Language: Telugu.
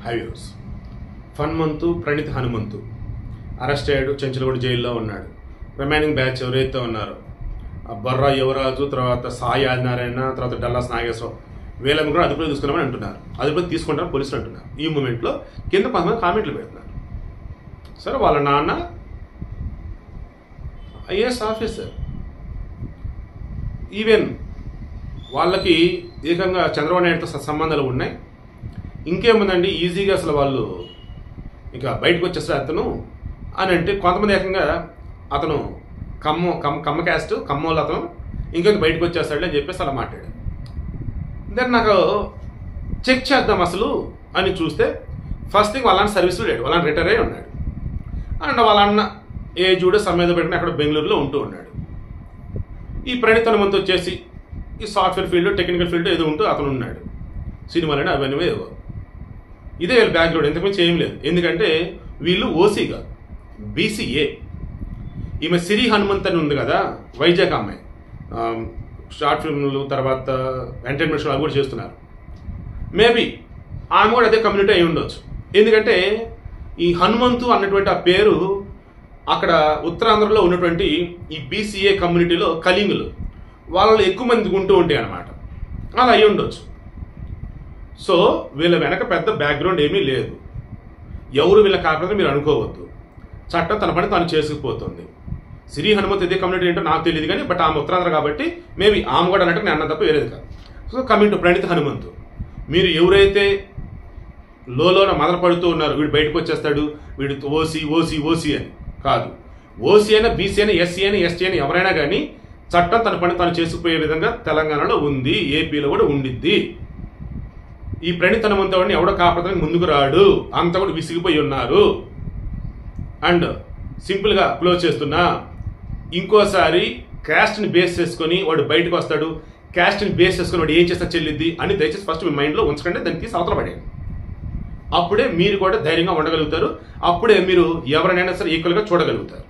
హైవేస్ హనుమంతు ప్రణీత్ హనుమంతు అరెస్ట్ అయ్యాడు. చెంచలగూడ జైల్లో ఉన్నాడు. రిమైనింగ్ బ్యాచ్ ఎవరైతే ఉన్నారో బొర్రా యువరాజు, తర్వాత సాయి ఆదినారాయణ, తర్వాత డల్లాస్ నాగేశ్వరరావు, వీళ్ళని కూడా అదుపులో తీసుకున్నామని అంటున్నారు. అదుపులో తీసుకుంటారని పోలీసులు అంటున్నారు. ఈ మూమెంట్లో కింద కొంతమంది కామెంట్లు పెడుతున్నారు. సరే, వాళ్ళ నాన్న ఐఏఎస్ ఆఫీసర్, ఈవెన్ వాళ్ళకి ఏకంగా చంద్రబాబు నాయుడుతో సంబంధాలు ఉన్నాయి. ఇంకేముందండి, ఈజీగా అసలు వాళ్ళు ఇంకా బయటకు వచ్చేస్తారు అతను అని అంటే, కొంతమంది ఏకంగా అతను కమ్మ క్యాస్ట్, కమ్మోళ్ళు అతను ఇంకొక బయటకు వచ్చేస్తాడు అని చెప్పేసి అలా మాట్లాడాడు. దెన్ నాకు చెక్ చేద్దాం అసలు అని చూస్తే ఫస్ట్ థింగ్ వాళ్ళ సర్వీస్లో లేడు, వాళ్ళని రిటైర్ అయ్యి ఉన్నాడు. అండ్ వాళ్ళ అన్న ఏజ్ కూడా సమేత పెట్టుకుని అక్కడ బెంగళూరులో ఉంటూ ఉన్నాడు. ఈ ప్రణీత్ హనుమంతు వచ్చేసి ఈ సాఫ్ట్వేర్ ఫీల్డ్, టెక్నికల్ ఫీల్డ్ ఏదో ఉంటూ అతను ఉన్నాడు. సినిమాలని అవన్నీ ఏవో. ఇదే వీళ్ళ బ్యాక్గ్రౌండ్, ఇంతకుమించి ఏం లేదు. ఎందుకంటే వీళ్ళు ఓసీగా బీసీఏ. ఈమె సిరి హనుమంత్ అని ఉంది కదా, వైజాగ్ అమ్మాయి, షార్ట్ ఫిల్మ్లు తర్వాత ఎంటర్టైన్మెంట్ షో అవి కూడా చేస్తున్నారు. మేబీ ఆమె కూడా అదే కమ్యూనిటీ అయి ఉండొచ్చు. ఎందుకంటే ఈ హనుమంతు అన్నటువంటి ఆ పేరు అక్కడ ఉత్తరాంధ్రలో ఉన్నటువంటి ఈ బీసీఏ కమ్యూనిటీలో కళింగులు వాళ్ళలో ఎక్కువ మంది ఉంటూ ఉంటాయి అన్నమాట. అలా అయి ఉండొచ్చు. సో వీళ్ళ వెనక పెద్ద బ్యాక్గ్రౌండ్ ఏమీ లేదు. ఎవరు వీళ్ళ కాకపోతే మీరు అనుకోవద్దు. చట్టం తన పని తాను చేసుకుపోతుంది. సిరి హనుమంత్ ఇదే కమ్యూనిటీ ఏంటో నాకు తెలియదు కానీ, బట్ ఆమె ఉత్తరాంధ్ర కాబట్టి మేబీ ఆమె కూడా అన్నట్టు నేను అన్న తప్ప వేరేది కాదు. So coming to Praneeth Hanumanthu, మీరు ఎవరైతే లోన మదనపడుతూ ఉన్నారు వీడు బయటకు వచ్చేస్తాడు, వీడు ఓసీ ఓసీ ఓసీ అని కాదు. ఓసీ అయినా, బీసీ అయినా, ఎస్సీ అయినా, ఎస్టీ అయినా ఎవరైనా కానీ చట్టం తన పని తాను చేసుకుపోయే విధంగా తెలంగాణలో ఉంది, ఏపీలో కూడా ఉండిద్ది. ఈ ప్రణీత్ హనుమంతు వాడిని ఎవడో కాపాడడానికి ముందుకు రాడు, అంతా కూడా విసిగిపోయి ఉన్నారు. అండ్ సింపుల్గా క్లోజ్ చేస్తున్నా, ఇంకోసారి క్యాస్ట్ని బేస్ చేసుకొని వాడు బయటకు వస్తాడు, క్యాస్ట్ని బేస్ చేసుకొని వాడు ఏం చేస్తా చెల్లిద్ది అని దయచేసి ఫస్ట్ మీ మైండ్లో ఉంచకండి. దాన్ని తీసి అవతల పడేయండి. అప్పుడే మీరు కూడా ధైర్యంగా ఉండగలుగుతారు. అప్పుడే మీరు ఎవరినైనా సరే ఈక్వల్గా చూడగలుగుతారు.